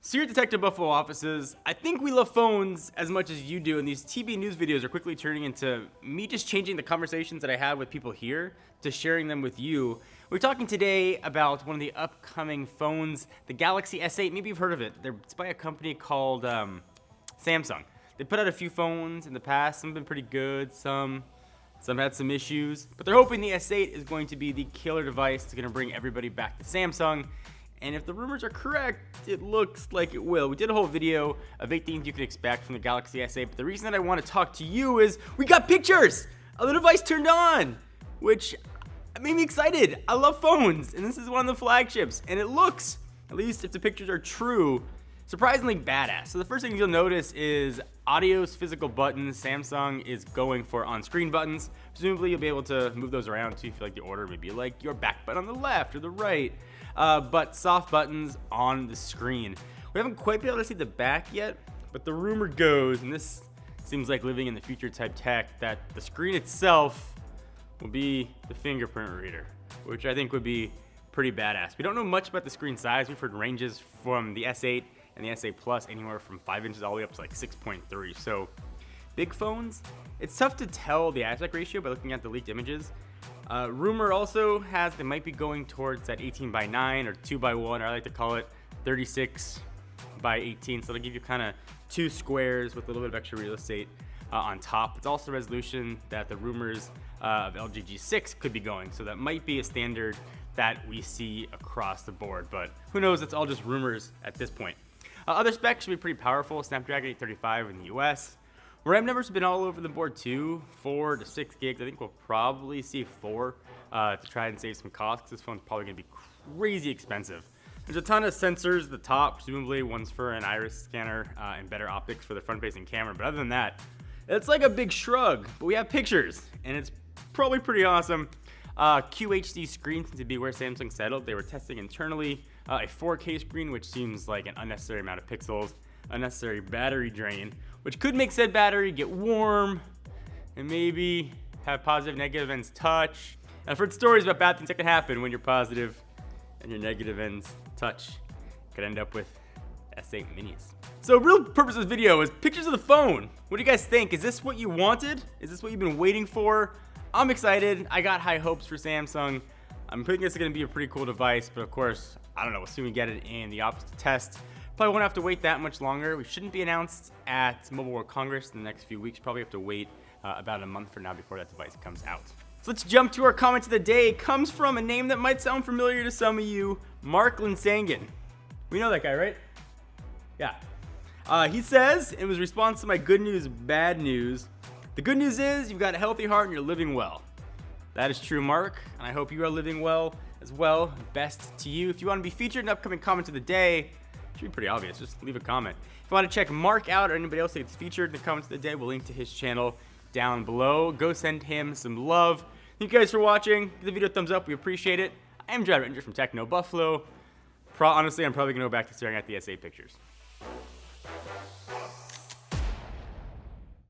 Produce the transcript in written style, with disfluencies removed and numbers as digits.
So here at Detective Buffalo offices, I think we love phones as much as you do, and these TV news videos are quickly turning into me just changing the conversations that I have with people here to sharing them with you. We're talking today about one of the upcoming phones, the Galaxy S8. Maybe you've heard of it. It's by a company called Samsung. They put out a few phones in the past. Some have been pretty good, some had some issues, but they're hoping the S8 is going to be the killer device that's going to bring everybody back to Samsung. And if the rumors are correct, it looks like it will. We did a whole video of 8 things you can expect from the Galaxy S8, but the reason that I want to talk to you is we got pictures of the device turned on, which made me excited. I love phones, and this is one of the flagships, and it looks, at least if the pictures are true, surprisingly badass. So the first thing you'll notice is audio's physical buttons. Samsung is going for on-screen buttons. Presumably you'll be able to move those around too if you like the order. Maybe you like your back button on the left or the right. But soft buttons on the screen. We haven't quite been able to see the back yet, but the rumor goes, and this seems like living in the future type tech, that the screen itself will be the fingerprint reader, which I think would be pretty badass. We don't know much about the screen size. We've heard ranges from the S8 and the S8 Plus anywhere from 5 inches all the way up to like 6.3. So big phones, it's tough to tell the aspect ratio by looking at the leaked images. Rumor also has they might be going towards that 18:9 or 2:1, or I like to call it 36:18. So it'll give you kind of two squares with a little bit of extra real estate on top. It's also the resolution that the rumors of LG G6 could be going. So that might be a standard that we see across the board, but who knows? It's all just rumors at this point. Other specs should be pretty powerful. Snapdragon 835 in the US. RAM numbers have been all over the board too, 4 to 6 gigs. I think we'll probably see 4 to try and save some costs. This phone's probably gonna be crazy expensive. There's a ton of sensors at the top, presumably one's for an iris scanner and better optics for the front-facing camera. But other than that, it's like a big shrug, but we have pictures, and it's probably pretty awesome. QHD screen seems to be where Samsung settled. They were testing internally a 4K screen, which seems like an unnecessary amount of pixels, unnecessary battery drain, which could make said battery get warm and maybe have positive, negative ends touch. I've heard stories about bad things that can happen when your positive and your negative ends touch. Could end up with S8 minis. So real purpose of this video is pictures of the phone. What do you guys think? Is this what you wanted? Is this what you've been waiting for? I'm excited. I got high hopes for Samsung. I'm thinking this is gonna be a pretty cool device, but of course, I don't know, as soon as we get it in the office to test, probably won't have to wait that much longer. We shouldn't be announced at Mobile World Congress in the next few weeks. Probably have to wait about a month from now before that device comes out. So let's jump to our comment of the day. It comes from a name that might sound familiar to some of you, Mark Linsangan. We know that guy, right? Yeah. He says, it was a response to my good news, bad news. The good news is you've got a healthy heart and you're living well. That is true, Mark, and I hope you are living well as well. Best to you. If you want to be featured in an upcoming comment of the day, it should be pretty obvious. Just leave a comment. If you want to check Mark out or anybody else that gets featured in the comments of the day, we'll link to his channel down below. Go send him some love. Thank you guys for watching. Give the video a thumbs up. We appreciate it. I am Jared Ranger from Techno Buffalo. Honestly, I'm probably going to go back to staring at the S8 pictures.